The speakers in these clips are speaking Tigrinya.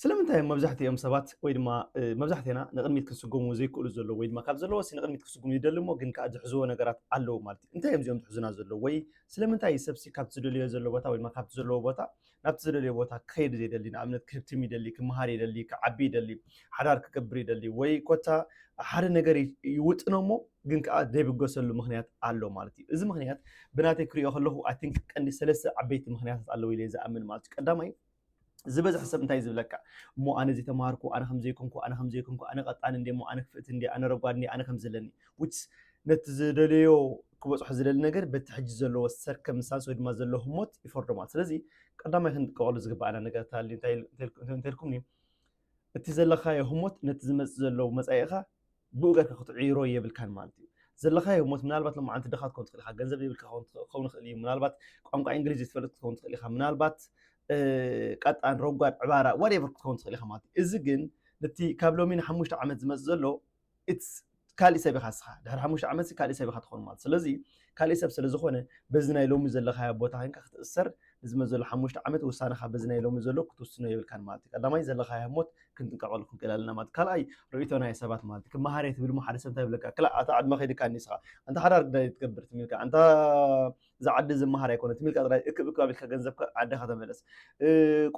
ስለምንታይ መብዛሕትኦም ሰባት ወይ ድማ መብዛሕትና ንቕድሚት ክስጉሙ ዘይክእሉ ዘሎ ወይ ድማ ካብ ዘለዎ ንቕድሚት ክስጉሙ ይደሊ እሞ ግን ከዓ ዝሕዝዎ ነገራት ኣለዉ ማለት እዩ እንታይ እዮም እዚኦም ዝሕዙና ዘሎ ወይ ስለምንታይ ሰብሲ ካብቲ ዝደልዮ ዘሎ ቦታ ወይ ድማ ካብቲ ዘለዎ ቦታ ናብቲ ዝደልዮ ቦታ ክኸይድ ዘይደሊ ንኣብነት ክህትም ይደሊ ክመሃር ይደሊ ክዓቢ ይደሊ ሓዳር ክገብር ይደሊ ወይ ኮታ ሓደ ነገር ይውጥኖ እሞ ግን ከዓ ዘይብገሰሉ ምክንያት ኣሎ ማለት እዩ እዚ ምክንያት ብናተይ ክሪኦ ከለኹ ኣይ ቲንክ ቀንዲ ሰለስተ ዓበይቲ ምክንያታት ኣለዉ ኢለ ዝኣምን ማለት እዩ ቀዳማይ ዝበዝሕ ሰብ እንታይ ዝብለካ እሞ ኣነ ዘይተማሃርኩ ኣነ ከምዘይኮንኩ ኣነ ቀጣን እንደ እሞ ኣነ ክፍእት እንደ ኣነ ረጓድ እንደ ኣነ ከምዘለኒ which ነቲ ዝደልዮ ክበፅሖ ዝደሊ ነገር በቲ ሕጂ ዘለዎ ሰርከምስታንስ ወይ ድማ ዘሎ ህሞት ይፈርዶ ማለት ስለዚ ቀዳማይ ክንጥቀበሉ ዝግባአና ነገር እንታይ ኢልኩምኒ እቲ ዘለኻዮ ህሞት ነቲ ዝመፅእ ዘሎ መፃኢኻ ብኡ ጌርካ ክትዕይሮ የብልካን ማለት እዩ ዘለኻዮ ህሞት ምናልባት ሎማዓንቲ ድኻ ክትኮን ትኽእል ኢኻ ገንዘብ የብልካ ክኸውን ይኽእል እዩ ምናልባት ቋንቋ እንግሊዝ ትፈልጥ ክትኮን ትኽእል ኢኻ ምናልባት ቀጣን ረጓድ ዕባራ whatever ክትኮን ትኽእል ኢኻ ማለት እዩ እዚ ግን ነቲ ካብ ሎሚ ን5 ዓመት ዝመፅእ ዘሎ it's ካልእ ሰብ ኢኻ ንስኻ ድሕሪ 5 ዓመት ካልእ ሰብ ኢኻ ትኾን ማለት ስለዚ ካልእ ሰብ ስለ ዝኾነ በዚ ናይ ሎሚ ዘለኻዮ ቦታ ኮይንካ ክትእሰር ንዝመፅእ ዘሎ 5 ዓመት ውሳነኻ በዚ ናይ ሎሚ ዘሎ ክትውስኖ የብልካን ማለት እዩ ቀዳማይ ዘለኻዮ ህሞት ክንጥንቀቐሉ ክንክእል ኣለና ማለት ካልኣይ ርእይቶ ናይ ሰባት ማለት እዩ ክመሃር እየ ትብል ሞ ሓደ ሰብ እንታይ ይብለካ ክላ ኣታ ዓድመ ከይድካ ንስኻ አንተ ሓዳር ግዳይ ትገብር ትሚልካ አንተ ዝዓዲ ዝመሃር ኣይኮነ ትሚልካ ጥራይ እክብ እክብ ኣቢልካ ገንዘብካ ዓድኻ ተመለስ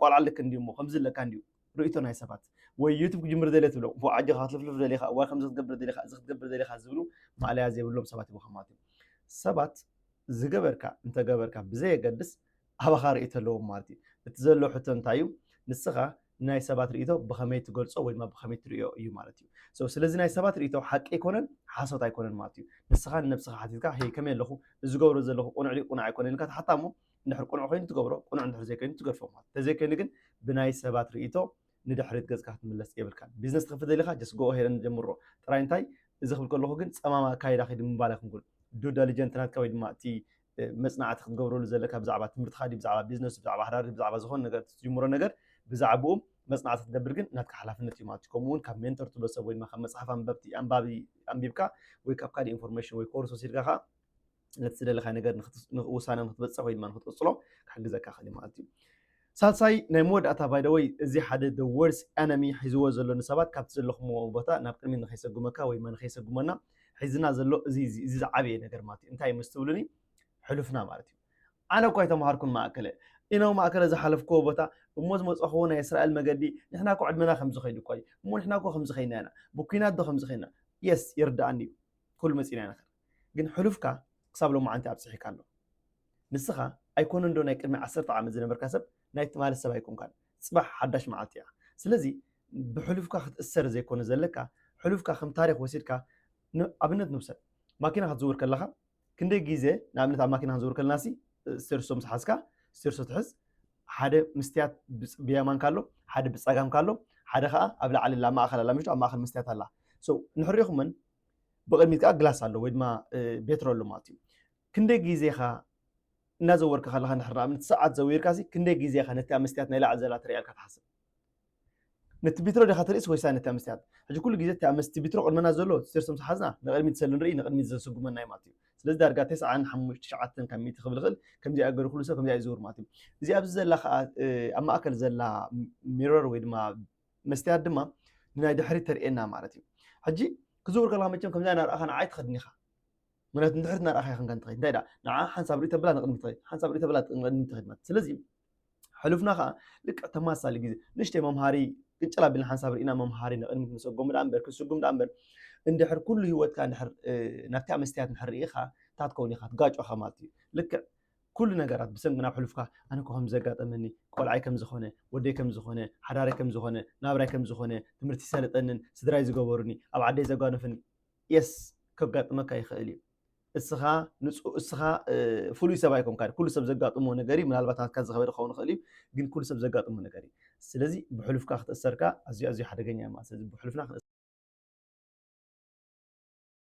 ቆልዓ ልክ እንዲሁ ሞ ከምዚ ለካ እንዲሁ ርእይቶ ናይ ሰባት ወይ ዩቱብ ክጅምር ዘለ ትብሎ ዓጅኻ ክትልፍልፍ ዘሊኻ ወይ ከምዚ ክትገብር ዘሊኻ እዚ ክትገብር ዘሊኻ ዝብሉ ማዕለያ ዘይብሎም ሰባት ይብኻ ማለት እዩ ሰባት ዝገበርካ እንተገበርካ ብዘየገድስ ኣባኻ ርእይቶ ኣለዎም ማለት እዩ እቲ ዘሎ ሕቶ እንታይ እዩ ንስኻ ናይ ሰባት ርእይቶ ብኸመይ ትገልጾ ወይ ድማ ብኸመይ ትርእዮ እዩ ማለት እዩ ስለዚ ናይ ሰባት ርእይቶ ሓቂ ኣይኮነን ሓሶት ኣይኮነን ማለት እዩ ንስኻ ንነብስኻ ሓቲትካ ሄይ ከመይ ኣለኹ እዚ ገብሮ ዘለኹ ቁኑዕ ቁኑዕ ኣይኮነን ኢልካ ተሓታ እሞ እንድሕር ቁኑዕ ኮይኑ ትገብሮ ቁኑዕ እንድሕር ዘይኮይኑ ትገድፎ ማለት ተዘይኮይኑ ግን ብናይ ሰባት ርእይቶ ንድሕሪት ገጽካ ክትምለስ የብልካን ቢዝነስ ትከፍት ዘሊኻ ጀስ ጎ ሄደን ጀምሮ ጥራይ እንታይ እዚ ክብል ከለኹ ግን ፀማማ ካይዳ ከይድ ምባል ኣይክንኩን ዱ ዳሊጀንት ናትካ ወይ ድማ እቲ መጽናዕቲ ክትገብረሉ ዘለካ ብዛዕባ ትምህርትኻ ብዛዕባ ቢዝነስ ብዛዕባ ሓዳር ብዛዕባ ዝኾነ ነገር ትጅምሮ ነገር ብዛዕባኡ መጽናዕቲ ክትገብር ግን ናትካ ሓላፍነት እዩ ማለት ከምኡውን ካብ ሜንተር ትብሎ ሰብ ወይ ድማ ካብ መፅሓፍ ኣንባቢ ኣንቢብካ ወይ ካብ ካልእ ኢንፎርሜሽን ወይ ኮርስ ወሲድካ ኸ ነቲ ዝደለኻዮ ነገር ውሳነ ንክትበፅሕ ወይ ድማ ንክትቅፅሎ ክሕግዘካ ክእል ማለት እዩ ሳልሳይ ናይ መወዳእታ ባይ ዘ ወይ እዚ ሓደ the worst enemy ሒዝዎ ዘሎ ንሰባት ካብቲ ዘለኹሞ ቦታ ናብ ቅድሚት ንኸይሰጉመካ ወይ ድማ ንኸይሰጉመና ሒዝና ዘሎ እዚ ዝዓበየ ነገር ማለት እዩ እንታይ ምስ ትብሉኒ ሕሉፍና ማለት እዩ ኣነ እኳ ኣይተምሃርኩን ማእከለ ኢኖ ማእከለ ዝሓለፍክዎ ቦታ እሞ ዝመፅኽዎ ናይ እስራኤል መገዲ ንሕና እኮ ዕድመና ከምዚ ኸይዱ እኳ እዩ እሞ ንሕና እኮ ከምዚ ኸይድና ኢና ብኩናት ዶ ከምዚ ኸይድና የስ ይርዳእኒ እዩ ኩሉ መፂና ኢና ንኽእል ግን ሕሉፍካ ክሳብ ሎማዓንቲ ኣብፅሒካ ኣሎ ንስኻ ኣይኮነን ዶ ናይ ቅድሚ 10 ዓመት ዝነበርካ ሰብ ናይ ትማል ሰብ ኣይኮንካን ጽባሕ ሓዳሽ መዓልቲ እያ ስለዚ ብሕሉፍካ ክትእሰር ዘይኮነ ዘለካ ሕሉፍካ ከም ታሪክ ወሲድካ ኣብነት ንውሰድ ማኪና ክትዝውር ከለኻ ክንደይ ግዜ ንኣብነት ኣብ ማኪና ክትዝውር ከለናሲ ስተርሶ ምስ ሓዝካ ስተርሶ ትሕዝ ሓደ መስትያት ብየማን ካሎ ሓደ ብፀጋም ካሎ ሓደ ከዓ ኣብ ላዕሊ ላ ማእኸል ኣላ ምሽቶ ኣብ ማእኸል መስትያት ኣላ ንሕሪኹምን ብቅድሚት ከዓ ግላስ ኣሎ ወይ ድማ ቤትሮ ኣሎ ማለት እዩ ክንደይ ግዜኻ እናዘወርካ ከለኻ ንድሕር ንኣብነት ሰዓት ዘዊርካሲ ክንደይ ግዜኻ ነቲ ኣብ መስትያት ናይ ላዕሊ ዘላ ትሪእልካ ትሓስብ ነቲ ቢትሮ ዲኻ ትርእስ ወይሳ ነቲ ኣብ መስትያት ሕጂ ኩሉ ግዜ እቲ ኣብ መስቲ ቢትሮ ቅድመና ዘሎ ስተርሶ ምስ ሓዝና ንቅድሚት ሰሊ ንርኢ ንቅድሚት ዘስጉመና እዩ ማለት እዩ ስለዚ ዳርጋ 95 ከም 100 ክብል ይኽእል ከምዚ ኣገሩ ኩሉ ሰብ ከምዚ ዝውር ማለት እዩ እዚ ኣብዚ ዘላ ከዓ ኣብ ማእከል ዘላ ሚረር ወይ ድማ መስትያት ድማ ንናይ ድሕሪት ተርእየና ማለት እዩ ሕጂ ክዝውር ከለኻ መቸም ከምዚ ናርኣኻ ንዓይ ትኸድኒ ኢኻ ምክንያቱ ንድሕሪት ናርኣኻ ኢኻ ክንከን ትኸይድ እንታይ ዳ ንዓ ሓንሳብ ርእይቶ ብላ ንቅድሚት ትኸይድ ሓንሳብ ርእይቶ ብላ ንቅድሚት ትኸይድ ማለት ስለዚ ሕሉፍና ከዓ ልክዕ ተመሳሳሊ ግዜ ንእሽተይ መምሃሪ ቅጭላ ቢልና ሓንሳብ ርእይና መምሃሪ ንቅድሚት ንሰጎም ዳ እምበር ክስጉም ዳ እምበር እንድሕር ኩሉ ህይወትካ እንድሕር ናብቲ መስትያት እንድሕር ርኢኻ ታትከውን ኢኻ ትጋጮኻ ማለት እዩ ልክዕ ኩሉ ነገራት ብሰንኪ ናብ ሕሉፍካ ኣነ እኮ ከም ዘጋጠመኒ ቆልዓይ ከም ዝኾነ ወደይ ከም ዝኾነ ሓዳረይ ከም ዝኾነ ናብራይ ከም ዝኾነ ትምህርቲ ሰለጠንን ስድራይ ዝገበሩኒ ኣብ ዓደይ ዘጓነፈኒ የስ ከጋጥመካ ይኽእል እዩ እስኻ ፍሉይ ሰብ ኣይኮንካ ኩሉ ሰብ ዘጋጥሞ ነገር እዩ ምናልባት ናትካ ዝኸበደ ክኸውን ይኽእል እዩ ግን ኩሉ ሰብ ዘጋጥሞ ነገር እዩ ስለዚ ብሕሉፍካ ክትእሰርካ ኣዝዩ ኣዝዩ ሓደገኛ ማለት ስለዚ ብሕሉፍና